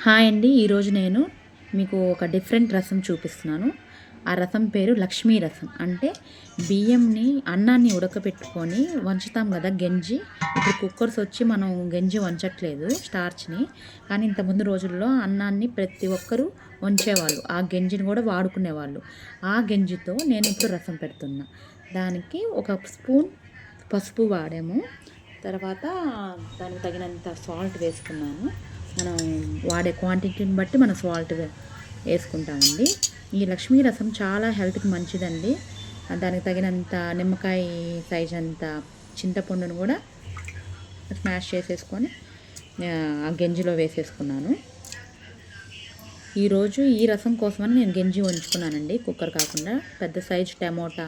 Hi అండి. ఈరోజు నేను మీకు ఒక డిఫరెంట్ రసం చూపిస్తున్నాను. ఆ రసం పేరు లక్ష్మీ రసం. అంటే బియ్యంని అన్నాన్ని ఉడకపెట్టుకొని వంచుతాం కదా గెంజి. ఇప్పుడు కుక్కర్స్ వచ్చి మనం గెంజి వంచట్లేదు స్టార్చ్‌ని. కానీ ఇంతకుముందు రోజుల్లో అన్నాన్ని ప్రతి ఒక్కరు వంచేవాళ్ళు. ఆ గెంజిని కూడా వాడుకునేవాళ్ళు. ఆ గెంజితో నేను ఇప్పుడు రసం పెడుతున్నా. దానికి ఒక స్పూన్ పసుపు వాడాము. తర్వాత దానికి తగినంత సాల్ట్ వేసుకున్నాను. మనం వాడే క్వాంటిటీని బట్టి మనం సాల్ట్ వేసుకుంటామండి. ఈ లక్ష్మీ రసం చాలా హెల్త్‌కి మంచిదండి. దానికి తగినంత నిమ్మకాయ సైజ్ అంత చింతపండును కూడా స్మాష్ చేసేసుకొని ఆ గెంజిలో వేసేసుకున్నాను. ఈరోజు ఈ రసం కోసమని నేను గెంజి వంచుకున్నానండి. కుక్కర్ కాకుండా పెద్ద సైజు టమోటా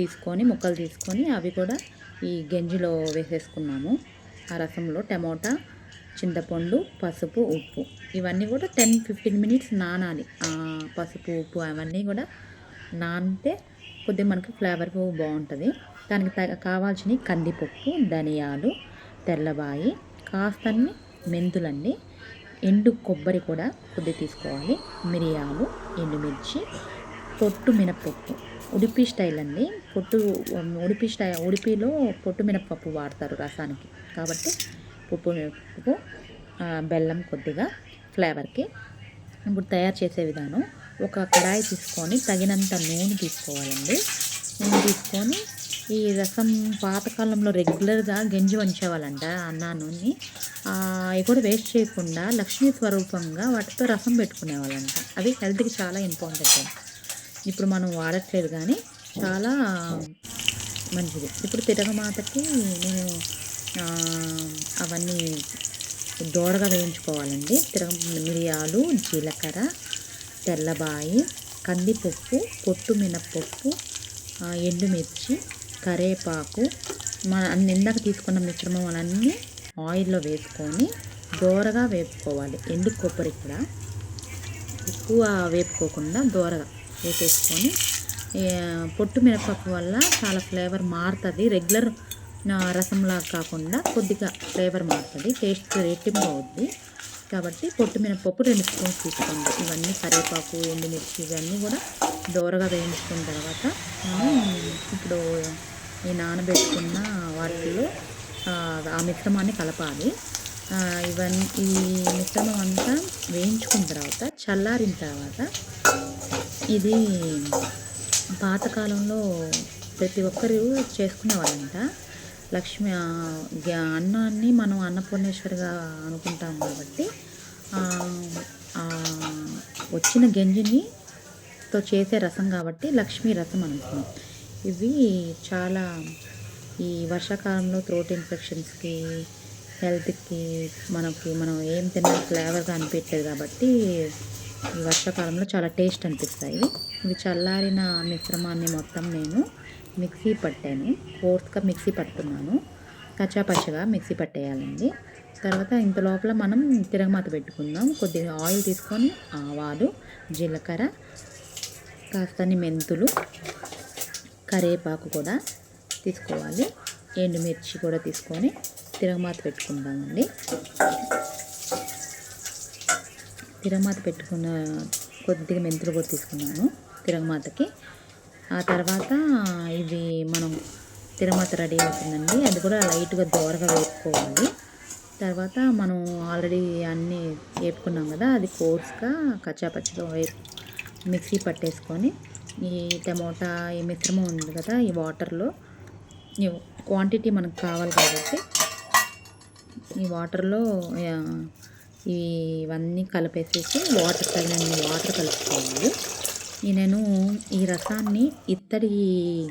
తీసుకొని ముక్కలు తీసుకొని అవి కూడా ఈ గెంజిలో వేసేసుకున్నాము. ఆ రసంలో టమోటా, చింతపండు, పసుపు, ఉప్పు ఇవన్నీ కూడా 10-15 మినిట్స్ నానాలి. పసుపు, ఉప్పు అవన్నీ కూడా నానితే కొద్దిగా మనకి ఫ్లేవర్ బాగుంటుంది. దానికి కావాల్సినవి కందిపప్పు, ధనియాలు, తెల్లబాయి, కాస్తన్ని మెంతులండి, ఎండు కొబ్బరి కూడా కొద్దిగా తీసుకోవాలి, మిరియాలు, ఎండుమిర్చి, పొట్టు మినపప్పు, ఉడిపి స్టైల్ అండి. ఉడిపిలో పొట్టు మినపప్పు వాడతారు రసానికి, కాబట్టి ఉప్పు మినపప్పు, బెల్లం కొద్దిగా ఫ్లేవర్కి. ఇప్పుడు తయారు చేసే విధానం: ఒక కడాయి తీసుకొని తగినంత నూనె తీసుకోవాలండి. నూనె తీసుకొని ఈ రసం పాతకాలంలో రెగ్యులర్గా గెంజి వంచేవాళ్ళంట అన్నాన్ని. అవి కూడా వేస్ట్ చేయకుండా లక్ష్మీ స్వరూపంగా వాటితో రసం పెట్టుకునేవాళ్ళంట. అవి హెల్త్కి చాలా ఇంపార్టెంట్. ఇప్పుడు మనం వాడట్లేదు కానీ చాలా మంచిది. ఇప్పుడు తిరగమాతకి నేను అవన్నీ దోరగా వేయించుకోవాలండి. మిరియాలు, జీలకర్ర, తెల్లబాయి, కందిపప్పు, పొట్టు మినపప్పు, ఎండుమిర్చి, కరివేపాకు, ఇందాక తీసుకున్న మిశ్రమం అన్నీ ఆయిల్లో వేసుకొని దోరగా వేపుకోవాలి. ఎండు కొబ్బరి కూడా ఎక్కువ వేపుకోకుండా దోరగా వేసేసుకొని, పొట్టు మినపప్పు వల్ల చాలా ఫ్లేవర్ మారుతుంది. రెగ్యులర్ రసంలా కాకుండా కొద్దిగా ఫ్లేవర్ మారుతుంది, టేస్ట్ రెట్టింపు అవుద్ది. కాబట్టి పొట్టు మినపప్పు 2 స్పూన్స్ తీసుకోండి. ఇవన్నీ కరివేపాకు, ఎండుమిర్చి ఇవన్నీ కూడా దోరగా వేయించుకున్న తర్వాత ఇప్పుడు ఈ నానబెట్టుకున్న వాటిల్లో ఆ మిశ్రమాన్ని కలపాలి. ఈ మిశ్రమం అంతా వేయించుకున్న తర్వాత చల్లారిన తర్వాత, ఇది పాతకాలంలో ప్రతి ఒక్కరు చేసుకునేవాళ్ళంట. అన్నాన్ని మనం అన్నపూర్ణేశ్వరిగా అనుకుంటాం కాబట్టి వచ్చిన గంజితో చేసే రసం కాబట్టి లక్ష్మీ రసం అనుకున్నాం. ఇవి చాలా ఈ వర్షాకాలంలో థ్రోట్ ఇన్ఫెక్షన్స్కి, హెల్త్కి, మనం ఏం తిన్నా ఫ్లేవర్గా అనిపించలేదు కాబట్టి ఈ వర్షాకాలంలో చాలా టేస్ట్ అనిపిస్తాయి. ఇవి చల్లారిన మిశ్రమాన్ని మొత్తం నేను మిక్సీ పట్టాను. కోర్స్గా మిక్సీ పట్టుకున్నాను. కచ్చాపచ్చగా మిక్సీ పట్టేయాలండి. తర్వాత ఇంత లోపల మనం తిరగమాత పెట్టుకుందాం. కొద్దిగా ఆయిల్ తీసుకొని ఆవాలు, జీలకర్ర, కాస్తని మెంతులు, కరివేపాకు కూడా తీసుకోవాలి, ఎండుమిర్చి కూడా తీసుకొని తిరగమాత పెట్టుకుందామండి. తిరగమాత పెట్టుకున్న కొద్దిగా మెంతులు కూడా తీసుకున్నాను తిరగమాతకి. ఆ తర్వాత ఇది మనం తిరగమాత రెడీ అవుతుందండి. అది కూడా లైట్గా దోరగా వేపుకోవాలి. తర్వాత మనం ఆల్రెడీ అన్నీ వేపుకున్నాం కదా, అది కోర్స్గా కచ్చాపచ్చిగా మిక్సీ పట్టేసుకొని, ఈ టమోటా ఈ మిశ్రమం ఉంది కదా, ఈ వాటర్లో క్వాంటిటీ మనకు కావాలి కాబట్టి ఈ వాటర్లో ఇవన్నీ కలిపేసేసి తగినన్ని వాటర్ కలుపుకోవాలి. నేను ఈ రసాన్ని ఇత్తడి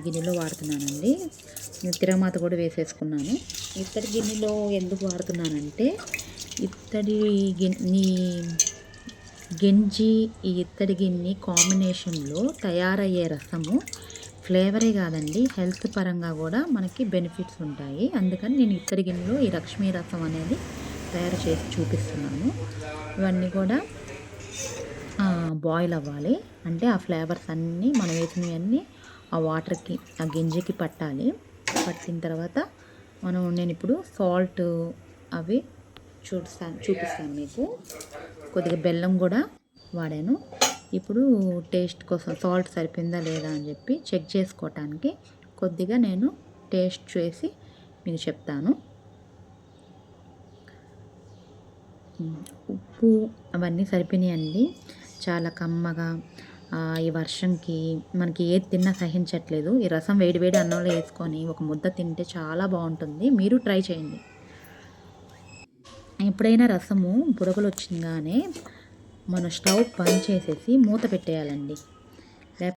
గిన్నెలో వాడుతున్నానండి. తిరగమాత కూడా వేసేసుకున్నాను. ఇత్తడి గిన్నెలో ఎందుకు వాడుతున్నానంటే, ఇత్తడి గెంజి ఈ ఇత్తడి గిన్నె కాంబినేషన్లో తయారయ్యే రసము ఫ్లేవరే కాదండి, హెల్త్ పరంగా కూడా మనకి బెనిఫిట్స్ ఉంటాయి. అందుకని నేను ఇత్తడి గిన్నెలో ఈ లక్ష్మీ రసం అనేది తయారు చేసి చూపిస్తున్నాను. ఇవన్నీ కూడా బాయిల్ అవ్వాలి. అంటే ఆ ఫ్లేవర్స్ అన్నీ మనం వేసినవన్నీ ఆ వాటర్కి, ఆ గింజకి పట్టాలి. పట్టిన తర్వాత నేను ఇప్పుడు సాల్ట్ అవి చూపిస్తాను మీకు. కొద్దిగా బెల్లం కూడా వాడాను. ఇప్పుడు టేస్ట్ కోసం సాల్ట్ సరిపోయిందా లేదా అని చెప్పి చెక్ చేసుకోవటానికి కొద్దిగా నేను టేస్ట్ చేసి మీకు చెప్తాను. ఉప్పు అవన్నీ సరిపోయినాయండి. చాలా కమ్మగా ఈ వర్షంకి మనకి ఏది తిన్నా సహించట్లేదు. ఈ రసం వేడి వేడి అన్నంలో వేసుకొని ఒక ముద్ద తింటే చాలా బాగుంటుంది. మీరు ట్రై చేయండి. ఎప్పుడైనా రసము బుడగలు వచ్చినగానే మనం స్టవ్ బంద్ చేసేసి మూత పెట్టేయాలండి.